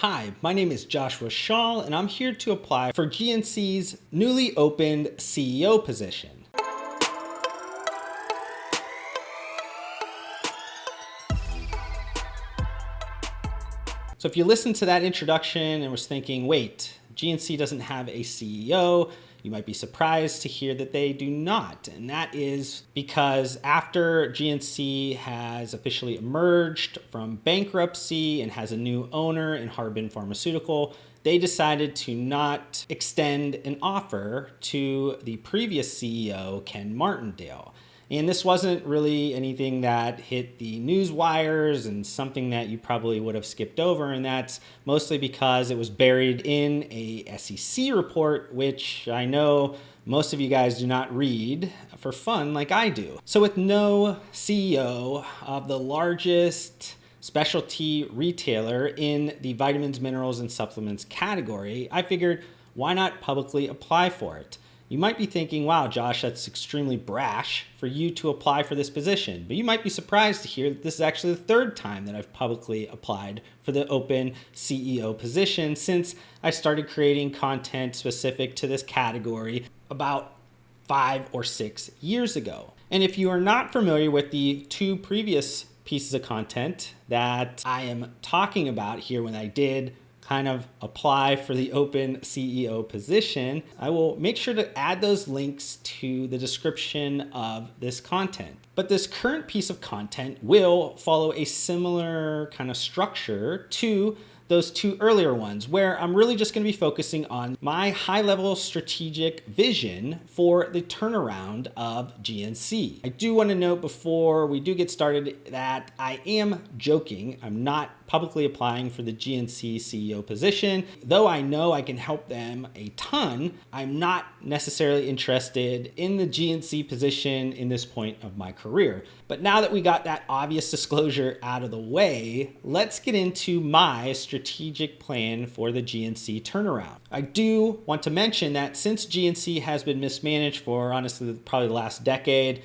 Hi, my name is Joshua Schall, and I'm here to apply for GNC's newly opened CEO position. So if you listened to that introduction and was thinking, wait, GNC doesn't have a CEO, you might be surprised to hear that they do not. And that is because after GNC has officially emerged from bankruptcy and has a new owner in Harbin Pharmaceutical, they decided to not extend an offer to the previous CEO, Ken Martindale. And this wasn't really anything that hit the news wires and something that you probably would have skipped over. And that's mostly because it was buried in a SEC report, which I know most of you guys do not read for fun like I do. So with no CEO of the largest specialty retailer in the vitamins, minerals, and supplements category, I figured why not publicly apply for it? You might be thinking, wow, Josh, that's extremely brash for you to apply for this position. But you might be surprised to hear that this is actually the third time that I've publicly applied for the open CEO position since I started creating content specific to this category about 5 or 6 years ago. And if you are not familiar with the two previous pieces of content that I am talking about here when I did kind of apply for the open CEO position, I will make sure to add those links to the description of this content. But this current piece of content will follow a similar kind of structure to those two earlier ones, where I'm really just going to be focusing on my high-level strategic vision for the turnaround of GNC. I do want to note before we do get started that I am joking. I'm not publicly applying for the GNC CEO position. Though I know I can help them a ton, I'm not necessarily interested in the GNC position in this point of my career. But now that we got that obvious disclosure out of the way, let's get into my strategic plan for the GNC turnaround. I do want to mention that since GNC has been mismanaged for honestly probably the last decade,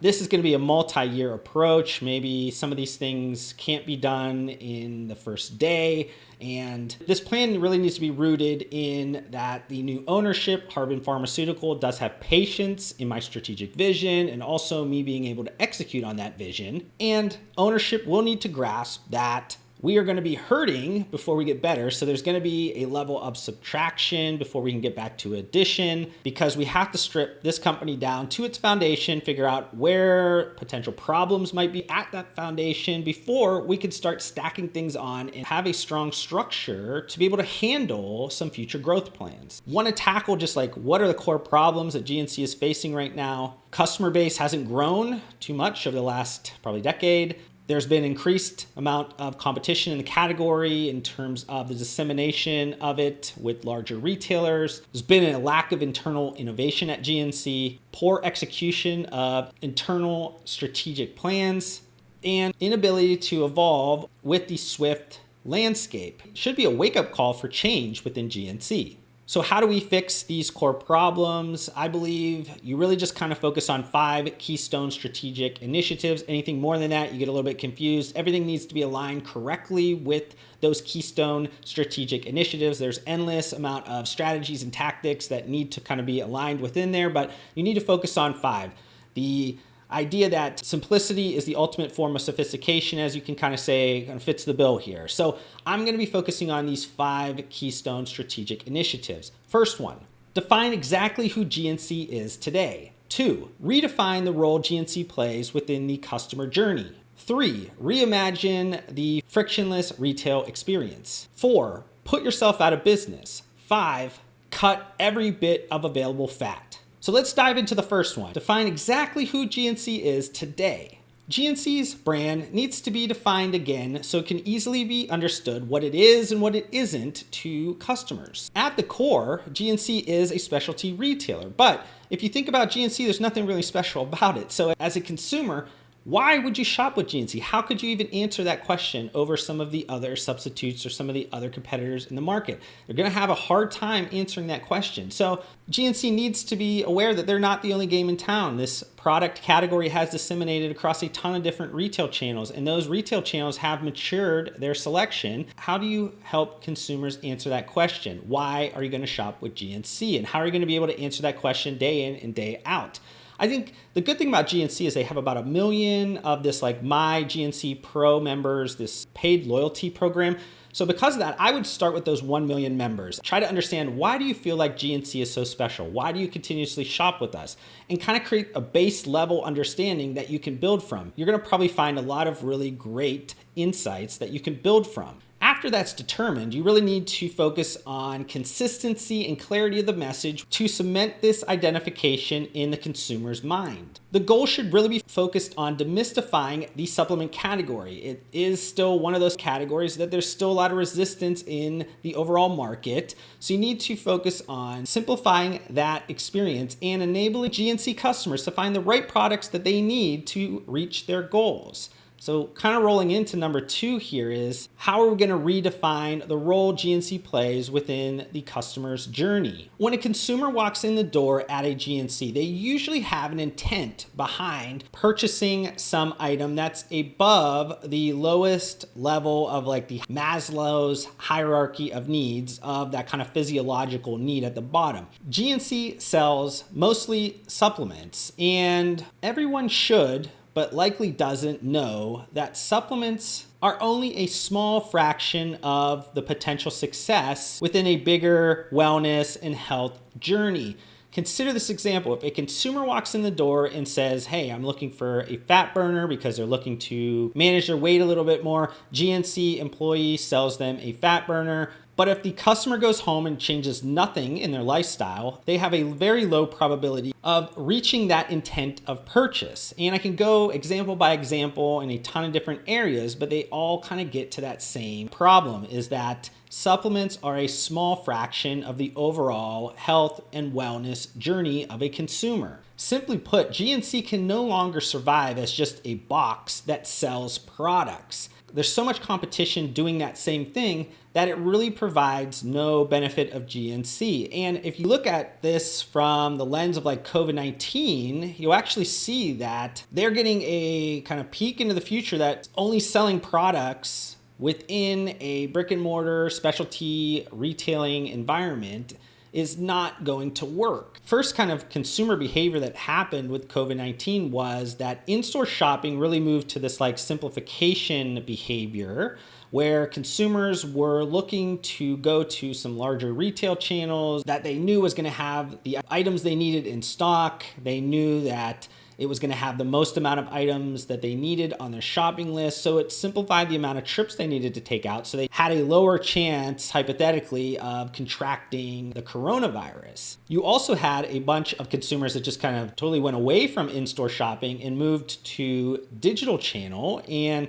this is going to be a multi-year approach. Maybe some of these things can't be done in the first day. And this plan really needs to be rooted in that the new ownership, Harbin Pharmaceutical, does have patience in my strategic vision and also me being able to execute on that vision. And ownership will need to grasp that we are going to be hurting before we get better. So there's going to be a level of subtraction before we can get back to addition, because we have to strip this company down to its foundation, figure out where potential problems might be at that foundation before we can start stacking things on and have a strong structure to be able to handle some future growth plans. Want to tackle just like what are the core problems that GNC is facing right now. Customer base hasn't grown too much over the last probably decade. There's been increased amount of competition in the category in terms of the dissemination of it with larger retailers. There's been a lack of internal innovation at GNC, poor execution of internal strategic plans, and inability to evolve with the swift landscape. It should be a wake-up call for change within GNC. So how do we fix these core problems? I believe you really just kind of focus on 5 Keystone strategic initiatives. Anything more than that, you get a little bit confused. Everything needs to be aligned correctly with those Keystone strategic initiatives. There's endless amount of strategies and tactics that need to kind of be aligned within there, but you need to focus on 5. The idea that simplicity is the ultimate form of sophistication, as you can kind of say, kind of fits the bill here. So I'm going to be focusing on these 5 Keystone strategic initiatives. First one, define exactly who GNC is today. 2, redefine the role GNC plays within the customer journey. 3, reimagine the frictionless retail experience. 4, put yourself out of business. 5, cut every bit of available fat. So let's dive into the first one. Define exactly who GNC is today. GNC's brand needs to be defined again so it can easily be understood what it is and what it isn't to customers. At the core, GNC is a specialty retailer, but if you think about GNC, there's nothing really special about it. So as a consumer, Why would you shop with GNC? How could you even answer that question over some of the other substitutes or some of the other competitors in the market? They're going to have a hard time answering that question. So GNC needs to be aware that they're not the only game in town. This product category has disseminated across a ton of different retail channels, and those retail channels have matured their selection. How do you help consumers answer that question? Why are you going to shop with GNC? And how are you going to be able to answer that question day in and day out? I think the good thing about GNC is they have about 1 million of this like My GNC Pro members, this paid loyalty program. So because of that, I would start with those 1 million members. Try to understand, why do you feel like GNC is so special? Why do you continuously shop with us? And kind of create a base level understanding that you can build from. You're going to probably find a lot of really great insights that you can build from. After that's determined, you really need to focus on consistency and clarity of the message to cement this identification in the consumer's mind. The goal should really be focused on demystifying the supplement category. It is still one of those categories that there's still a lot of resistance in the overall market. So you need to focus on simplifying that experience and enabling GNC customers to find the right products that they need to reach their goals. So kind of rolling into number 2 here is, how are we going to redefine the role GNC plays within the customer's journey? When a consumer walks in the door at a GNC, they usually have an intent behind purchasing some item that's above the lowest level of like the Maslow's hierarchy of needs, of that kind of physiological need at the bottom. GNC sells mostly supplements, and everyone should, but likely doesn't know that supplements are only a small fraction of the potential success within a bigger wellness and health journey. Consider this example. If a consumer walks in the door and says, hey, I'm looking for a fat burner because they're looking to manage their weight a little bit more, GNC employee sells them a fat burner. But if the customer goes home and changes nothing in their lifestyle, they have a very low probability of reaching that intent of purchase. And I can go example by example in a ton of different areas, but they all kind of get to that same problem, is that supplements are a small fraction of the overall health and wellness journey of a consumer. Simply put, GNC can no longer survive as just a box that sells products. There's so much competition doing that same thing that it really provides no benefit of GNC. And if you look at this from the lens of like COVID-19, you'll actually see that they're getting a kind of peek into the future that's only selling products within a brick and mortar specialty retailing environment is not going to work. First kind of consumer behavior that happened with COVID-19 was that in-store shopping really moved to this like simplification behavior, where consumers were looking to go to some larger retail channels that they knew was going to have the items they needed in stock. They knew that it was going to have the most amount of items that they needed on their shopping list. So it simplified the amount of trips they needed to take out. So they had a lower chance, hypothetically, of contracting the coronavirus. You also had a bunch of consumers that just kind of totally went away from in-store shopping and moved to digital channel. And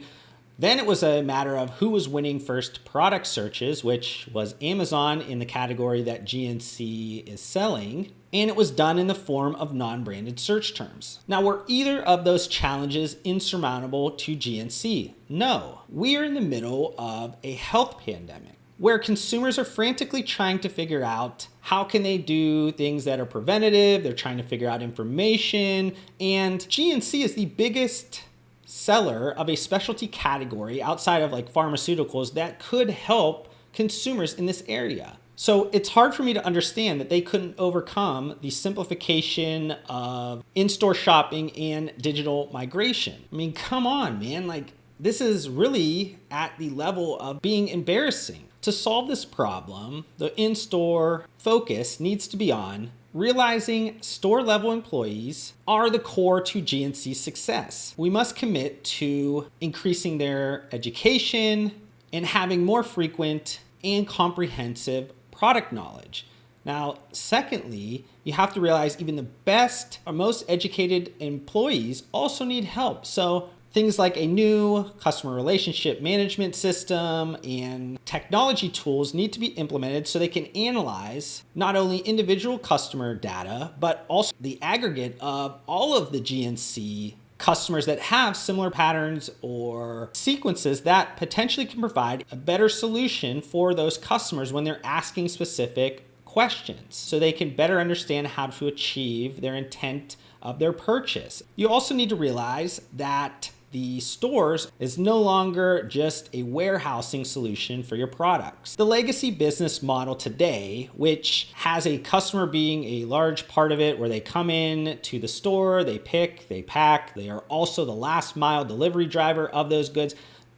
then it was a matter of who was winning first product searches, which was Amazon in the category that GNC is selling. And it was done in the form of non-branded search terms. Now, were either of those challenges insurmountable to GNC? No. We are in the middle of a health pandemic where consumers are frantically trying to figure out how can they do things that are preventative. They're trying to figure out information. And GNC is the biggest seller of a specialty category outside of like pharmaceuticals that could help consumers in this area. So it's hard for me to understand that they couldn't overcome the simplification of in-store shopping and digital migration. I mean, come on, man. Like, this is really at the level of being embarrassing. To solve this problem, the in-store focus needs to be on realizing store-level employees are the core to GNC's success. We must commit to increasing their education and having more frequent and comprehensive product knowledge. Now, secondly, you have to realize even the best or most educated employees also need help. So things like a new customer relationship management system and technology tools need to be implemented so they can analyze not only individual customer data, but also the aggregate of all of the GNC customers that have similar patterns or sequences that potentially can provide a better solution for those customers when they're asking specific questions, so they can better understand how to achieve their intent of their purchase. You also need to realize that the stores is no longer just a warehousing solution for your products. The legacy business model today, which has a customer being a large part of it, where they come in to the store, they pick, they pack, they are also the last mile delivery driver of those goods.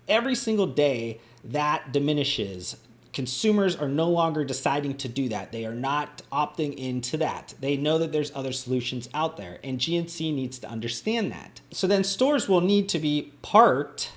Every single day that diminishes. Consumers are no longer deciding to do that. They are not opting into that. They know that there's other solutions out there, and GNC needs to understand that. So then stores will need to be part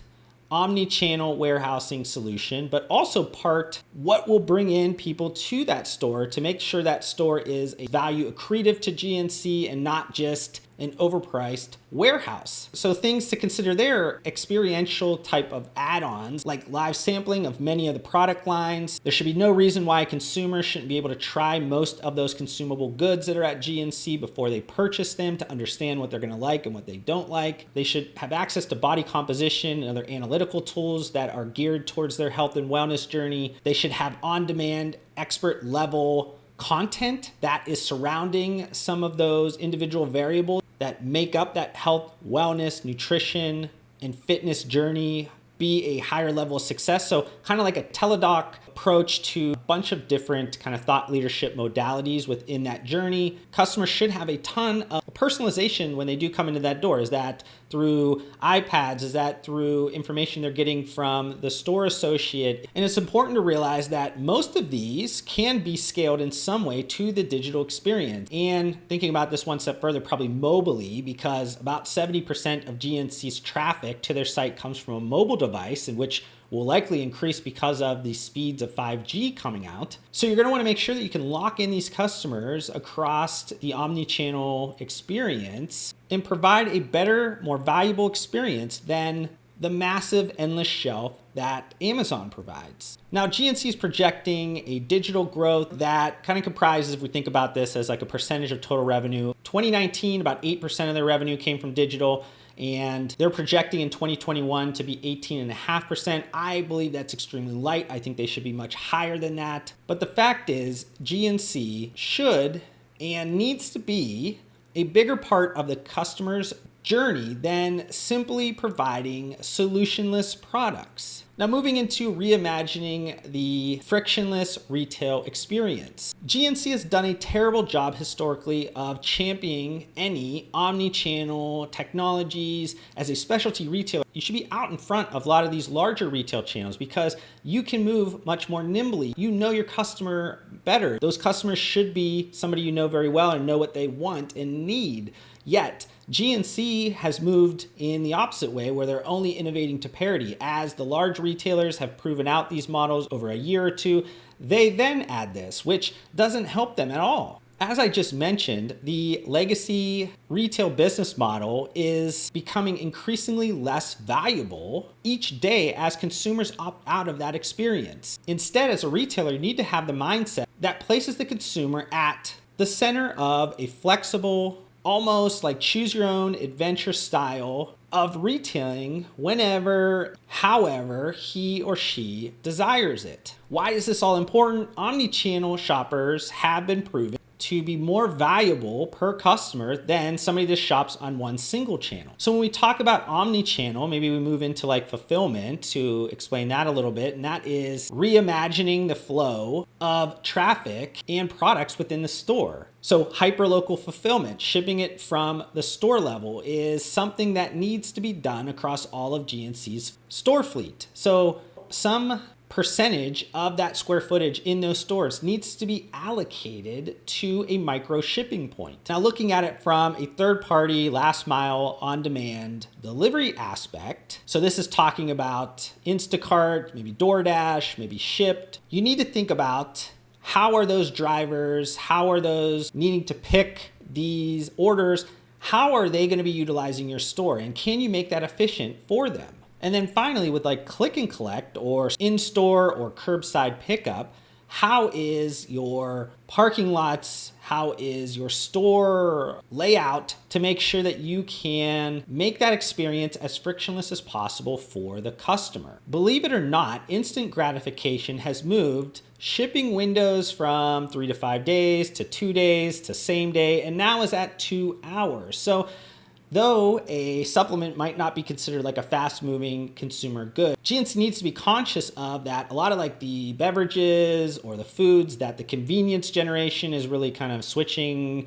omnichannel warehousing solution, but also part what will bring in people to that store to make sure that store is a value accretive to GNC and not just an overpriced warehouse. So things to consider there: experiential type of add-ons like live sampling of many of the product lines. There should be no reason why consumers shouldn't be able to try most of those consumable goods that are at GNC before they purchase them, to understand what they're going to like and what they don't like. They should have access to body composition and other analytical tools that are geared towards their health and wellness journey. They should have on-demand expert level content that is surrounding some of those individual variables that make up that health, wellness, nutrition, and fitness journey be a higher level of success. So kind of like a teledoc approach to a bunch of different kind of thought leadership modalities within that journey. Customers should have a ton of personalization when they do come into that door. Is that through iPads? Is that through information they're getting from the store associate? And it's important to realize that most of these can be scaled in some way to the digital experience. And thinking about this one step further, probably mobilely, because about 70% of GNC's traffic to their site comes from a mobile device, in which will likely increase because of the speeds of 5G coming out. So you're going to want to make sure that you can lock in these customers across the omnichannel experience and provide a better, more valuable experience than the massive endless shelf that Amazon provides. Now, GNC is projecting a digital growth that kind of comprises, if we think about this as like a percentage of total revenue, 2019, about 8% of their revenue came from digital, and they're projecting in 2021 to be 18.5%. I believe that's extremely light. I think they should be much higher than that. But the fact is, GNC should and needs to be a bigger part of the customer's journey than simply providing solutionless products. Now, moving into reimagining the frictionless retail experience. GNC has done a terrible job historically of championing any omni-channel technologies. As a specialty retailer, you should be out in front of a lot of these larger retail channels because you can move much more nimbly. You know your customer better. Those customers should be somebody you know very well and know what they want and need. Yet, GNC has moved in the opposite way, where they're only innovating to parity. As the large retailers have proven out these models over a year or two, they then add this, which doesn't help them at all. As I just mentioned, the legacy retail business model is becoming increasingly less valuable each day as consumers opt out of that experience. Instead, as a retailer, you need to have the mindset that places the consumer at the center of a flexible, almost like choose your own adventure style of retailing whenever, however he or she desires it. Why is this all important? Omnichannel shoppers have been proven to be more valuable per customer than somebody that shops on one single channel. So when we talk about omnichannel, maybe we move into like fulfillment to explain that a little bit, and that is reimagining the flow of traffic and products within the store. So hyperlocal fulfillment, shipping it from the store level, is something that needs to be done across all of GNC's store fleet. So some percentage of that square footage in those stores needs to be allocated to a micro shipping point. Now, looking at it from a third-party, last mile, on-demand delivery aspect, so this is talking about Instacart, maybe DoorDash, maybe Shipt, you need to think about how are those drivers, how are those needing to pick these orders, how are they going to be utilizing your store, and can you make that efficient for them? And then finally, with like click and collect or in-store or curbside pickup, how is your parking lots, how is your store layout to make sure that you can make that experience as frictionless as possible for the customer. Believe it or not, instant gratification has moved shipping windows from 3 to 5 days to 2 days to same day, and now is at 2 hours. So though a supplement might not be considered like a fast-moving consumer good, GNC needs to be conscious of that. A lot of like the beverages or the foods that the convenience generation is really kind of switching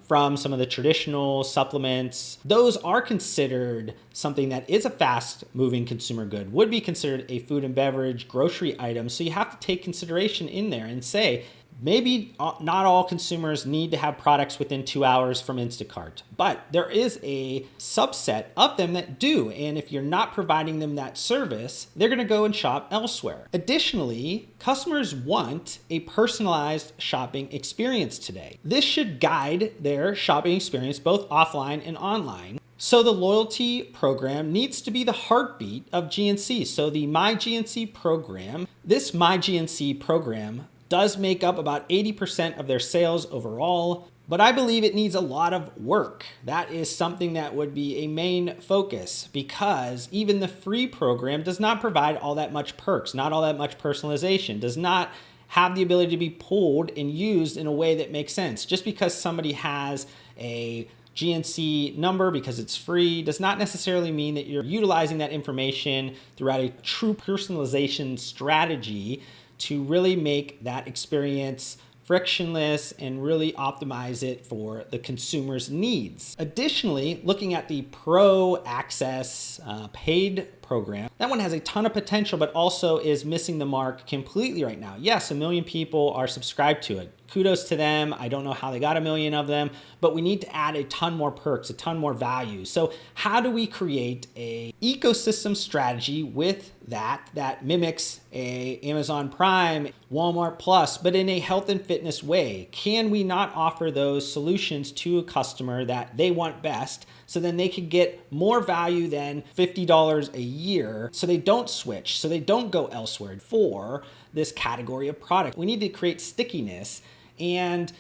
from some of the traditional supplements, those are considered something that is a fast-moving consumer good, would be considered a food and beverage grocery item. So you have to take consideration in there and say, maybe not all consumers need to have products within 2 hours from Instacart, but there is a subset of them that do. And if you're not providing them that service, they're going to go and shop elsewhere. Additionally, customers want a personalized shopping experience today. This should guide their shopping experience both offline and online. So the loyalty program needs to be the heartbeat of GNC. So the My GNC program, this My GNC program does make up about 80% of their sales overall, but I believe it needs a lot of work. That is something that would be a main focus, because even the free program does not provide all that much perks, not all that much personalization, does not have the ability to be pulled and used in a way that makes sense. Just because somebody has a GNC number because it's free does not necessarily mean that you're utilizing that information throughout a true personalization strategy to really make that experience frictionless and really optimize it for the consumer's needs. Additionally, looking at the Pro Access paid program, that one has a ton of potential, but also is missing the mark completely right now. Yes, 1 million people are subscribed to it. Kudos to them. I don't know how they got 1 million of them, but we need to add a ton more perks, a ton more value. So how do we create a ecosystem strategy with that mimics a Amazon Prime, Walmart Plus, but in a health and fitness way? Can we not offer those solutions to a customer that they want best, so then they can get more value than $50 a year, so they don't switch, so they don't go elsewhere for this category of product? We need to create stickiness, and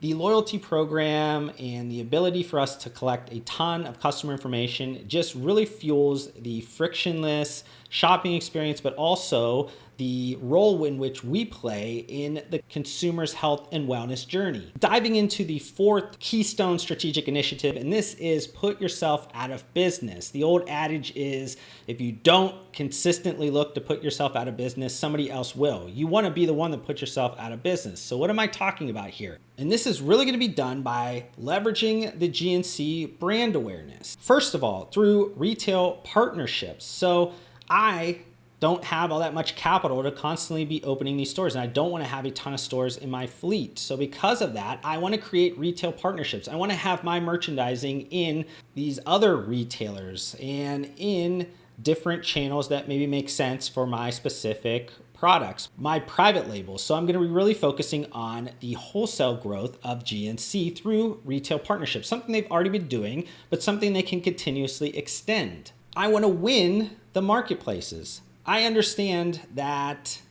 the loyalty program and the ability for us to collect a ton of customer information just really fuels the frictionless shopping experience, but also the role in which we play in the consumer's health and wellness journey. Diving into the 4th Keystone strategic initiative, and this is put yourself out of business. The old adage is, if you don't consistently look to put yourself out of business, somebody else will. You want to be the one that puts yourself out of business. So what am I talking about here? And this is really going to be done by leveraging the GNC brand awareness. First of all, through retail partnerships. So I don't have all that much capital to constantly be opening these stores, and I don't want to have a ton of stores in my fleet. So because of that, I want to create retail partnerships. I want to have my merchandising in these other retailers and in different channels that maybe make sense for my specific products, my private labels. So I'm going to be really focusing on the wholesale growth of GNC through retail partnerships, something they've already been doing, but something they can continuously extend. I want to win the marketplaces. I understand that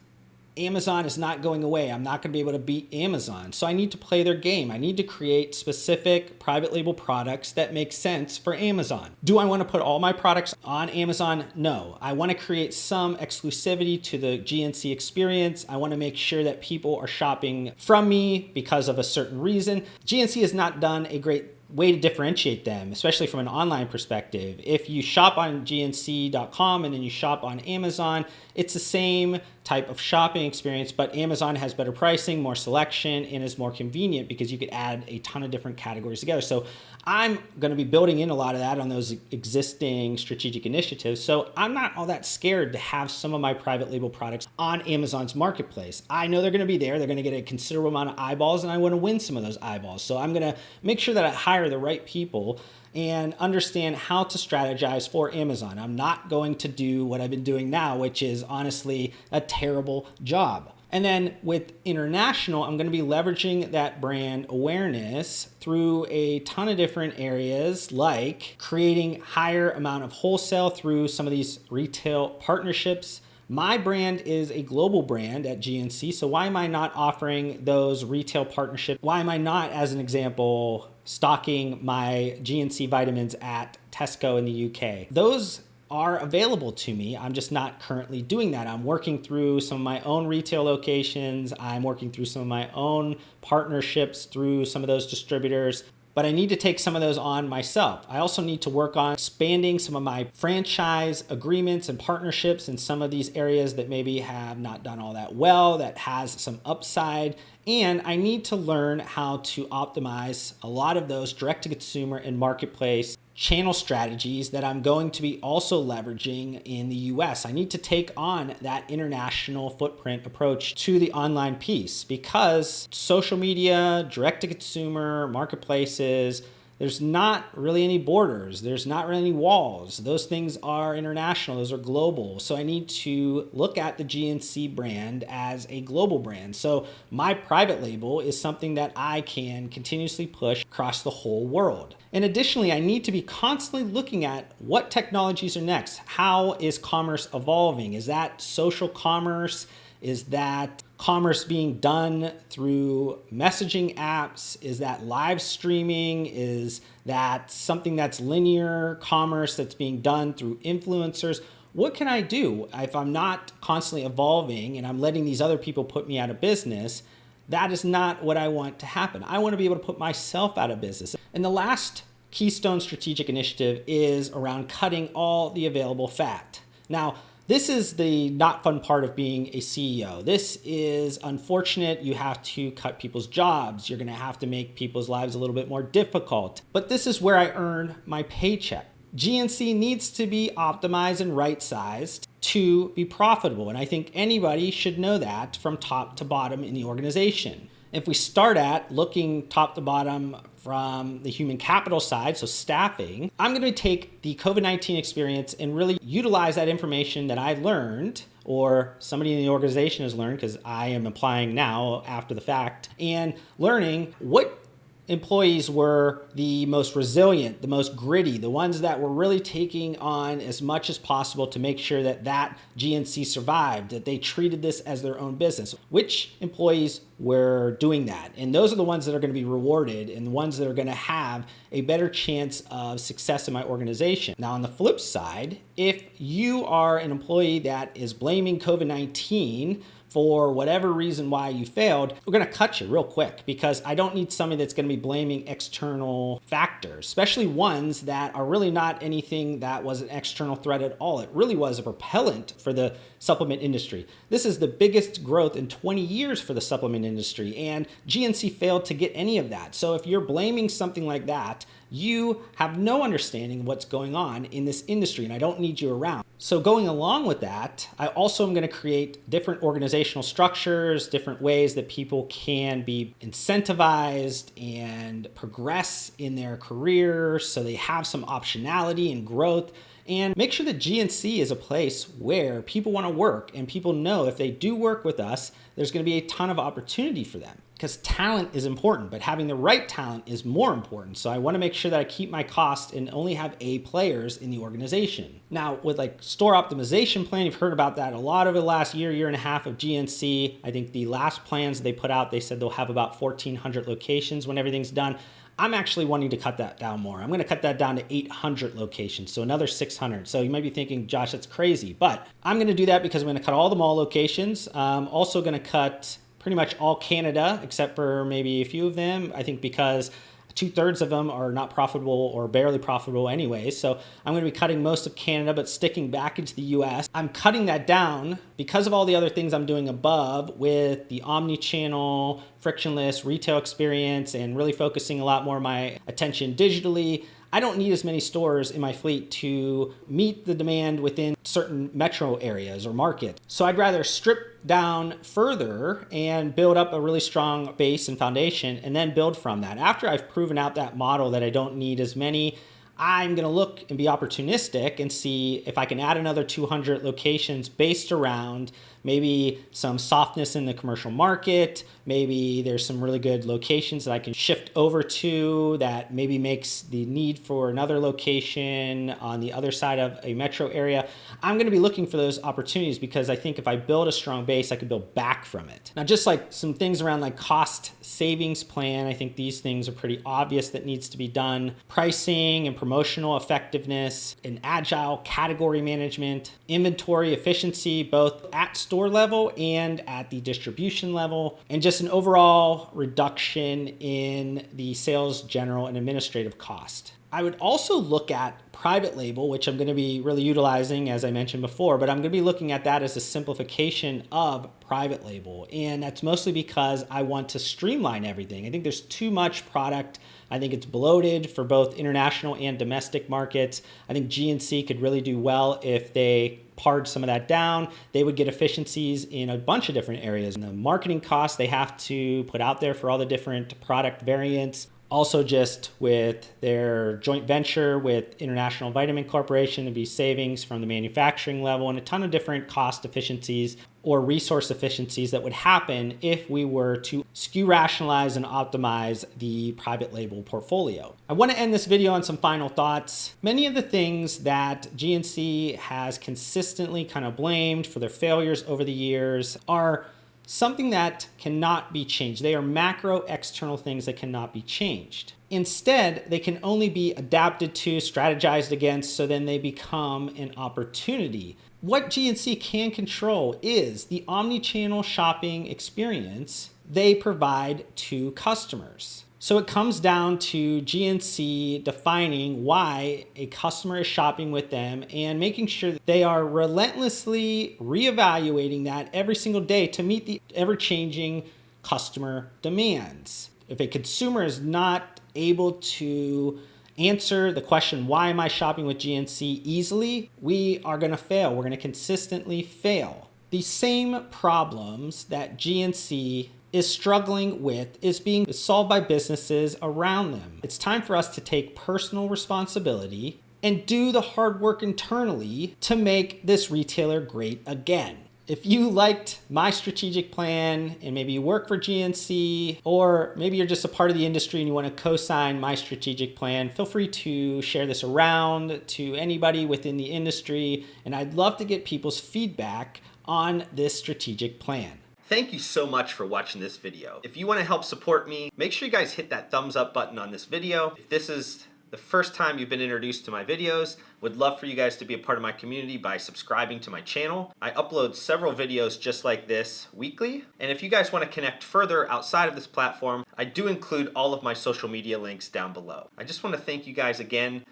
Amazon is not going away. I'm not going to be able to beat Amazon. So I need to play their game. I need to create specific private label products that make sense for Amazon. Do I want to put all my products on Amazon? No. I want to create some exclusivity to the GNC experience. I want to make sure that people are shopping from me because of a certain reason. GNC has not done a great way to differentiate them, especially from an online perspective. If you shop on gnc.com and then you shop on Amazon, it's the same type of shopping experience, but Amazon has better pricing, more selection, and is more convenient because you could add a ton of different categories together. So I'm going to be building in a lot of that on those existing strategic initiatives. So I'm not all that scared to have some of my private label products on Amazon's marketplace. I know they're going to be there. They're going to get a considerable amount of eyeballs, and I want to win some of those eyeballs. So I'm going to make sure that I hire the right people and understand how to strategize for Amazon. I'm not going to do what I've been doing now, which is honestly a terrible job. And then with international, I'm going to be leveraging that brand awareness through a ton of different areas, like creating higher amount of wholesale through some of these retail partnerships, My brand is a global brand at GNC, so why am I not offering those retail partnerships? Why am I not, as an example, stocking my GNC vitamins at Tesco in the UK? Those are available to me. I'm just not currently doing that. I'm working through some of my own retail locations. I'm working through some of my own partnerships through some of those distributors, but I need to take some of those on myself. I also need to work on expanding some of my franchise agreements and partnerships in some of these areas that maybe have not done all that well, that has some upside. And I need to learn how to optimize a lot of those direct-to-consumer and marketplace channel strategies that I'm going to be also leveraging in the US. I need to take on that international footprint approach to the online piece because social media, direct-to-consumer, marketplaces, there's not really any borders. There's not really any walls. Those things are international. Those are global. So I need to look at the GNC brand as a global brand. So my private label is something that I can continuously push across the whole world. And additionally, I need to be constantly looking at what technologies are next. How is commerce evolving? Is that social commerce? Is that commerce being done through messaging apps? Is that live streaming? Is that something that's linear commerce that's being done through influencers? What can I do if I'm not constantly evolving and I'm letting these other people put me out of business? That is not what I want to happen. I want to be able to put myself out of business. And the last Keystone strategic initiative is around cutting all the available fat. Now, this is the not fun part of being a CEO. This is unfortunate. You have to cut people's jobs. You're going to have to make people's lives a little bit more difficult. But this is where I earn my paycheck. GNC needs to be optimized and right-sized to be profitable. And I think anybody should know that from top to bottom in the organization. If we start at looking top to bottom from the human capital side, so staffing, I'm going to take the COVID-19 experience and really utilize that information that I learned or somebody in the organization has learned, because I am applying now after the fact, and learning what employees were the most resilient, the most gritty, the ones that were really taking on as much as possible to make sure that that GNC survived, that they treated this as their own business. Which employees were doing that? And those are the ones that are going to be rewarded and the ones that are going to have a better chance of success in my organization. Now, on the flip side, if you are an employee that is blaming COVID-19 for whatever reason why you failed, we're going to cut you real quick because I don't need somebody that's going to be blaming external factors, especially ones that are really not anything that was an external threat at all. It really was a propellant for the supplement industry. This is the biggest growth in 20 years for the supplement industry, and GNC failed to get any of that. So if you're blaming something like that, you have no understanding of what's going on in this industry, and I don't need you around. So going along with that, I also am going to create different organizational structures, different ways that people can be incentivized and progress in their career so they have some optionality and growth. And make sure that GNC is a place where people want to work and people know if they do work with us, there's going to be a ton of opportunity for them. Because talent is important, but having the right talent is more important. So I want to make sure that I keep my cost and only have A players in the organization. Now, with like store optimization plan, you've heard about that a lot over the last year and a half of GNC. I think the last plans they put out, they said they'll have about 1,400 locations when everything's done. I'm actually wanting to cut that down more. I'm going to cut that down to 800 locations, so another 600. So you might be thinking, Josh, that's crazy. But I'm going to do that because I'm going to cut all the mall locations. I'm also going to cut pretty much all Canada, except for maybe a few of them. I think because 2/3 of them are not profitable or barely profitable anyway. So I'm going to be cutting most of Canada, but sticking back into the US. I'm cutting that down because of all the other things I'm doing above with the omnichannel, frictionless retail experience, and really focusing a lot more of my attention digitally. I don't need as many stores in my fleet to meet the demand within certain metro areas or markets. So I'd rather strip down further and build up a really strong base and foundation and then build from that. After I've proven out that model that I don't need as many, I'm going to look and be opportunistic and see if I can add another 200 locations based around maybe some softness in the commercial market, maybe there's some really good locations that I can shift over to that maybe makes the need for another location on the other side of a metro area. I'm going to be looking for those opportunities because I think if I build a strong base, I can build back from it. Now, just like some things around like cost savings plan, I think these things are pretty obvious that needs to be done. Pricing and promotional effectiveness, and agile category management, inventory efficiency, both at store level and at the distribution level, and just an overall reduction in the sales, general, and administrative cost. I would also look at private label, which I'm going to be really utilizing, as I mentioned before, but I'm going to be looking at that as a simplification of private label. And that's mostly because I want to streamline everything. I think there's too much product. I think it's bloated for both international and domestic markets. I think GNC could really do well if they pared some of that down. They would get efficiencies in a bunch of different areas. And the marketing costs they have to put out there for all the different product variants. Also, just with their joint venture with International Vitamin Corporation, to be savings from the manufacturing level and a ton of different cost efficiencies or resource efficiencies that would happen if we were to SKU rationalize and optimize the private label portfolio. I want to end this video on some final thoughts. Many of the things that GNC has consistently kind of blamed for their failures over the years are something that cannot be changed. They are macro external things that cannot be changed. Instead, they can only be adapted to, strategized against, so then they become an opportunity. What GNC can control is the omnichannel shopping experience they provide to customers. So it comes down to GNC defining why a customer is shopping with them and making sure that they are relentlessly reevaluating that every single day to meet the ever-changing customer demands. If a consumer is not able to answer the question, why am I shopping with GNC easily, we are going to fail. We're going to consistently fail. The same problems that GNC is struggling with is being solved by businesses around them. It's time for us to take personal responsibility and do the hard work internally to make this retailer great again. If you liked my strategic plan and maybe you work for GNC, or maybe you're just a part of the industry and you want to co-sign my strategic plan, feel free to share this around to anybody within the industry. And I'd love to get people's feedback on this strategic plan. Thank you so much for watching this video. If you want to help support me, make sure you guys hit that thumbs up button on this video. If this is the first time you've been introduced to my videos, would love for you guys to be a part of my community by subscribing to my channel. I upload several videos just like this weekly. And if you guys want to connect further outside of this platform, I do include all of my social media links down below. I just want to thank you guys again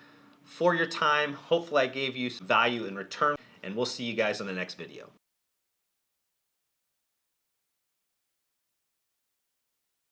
for your time. Hopefully I gave you some value in return, and we'll see you guys on the next video.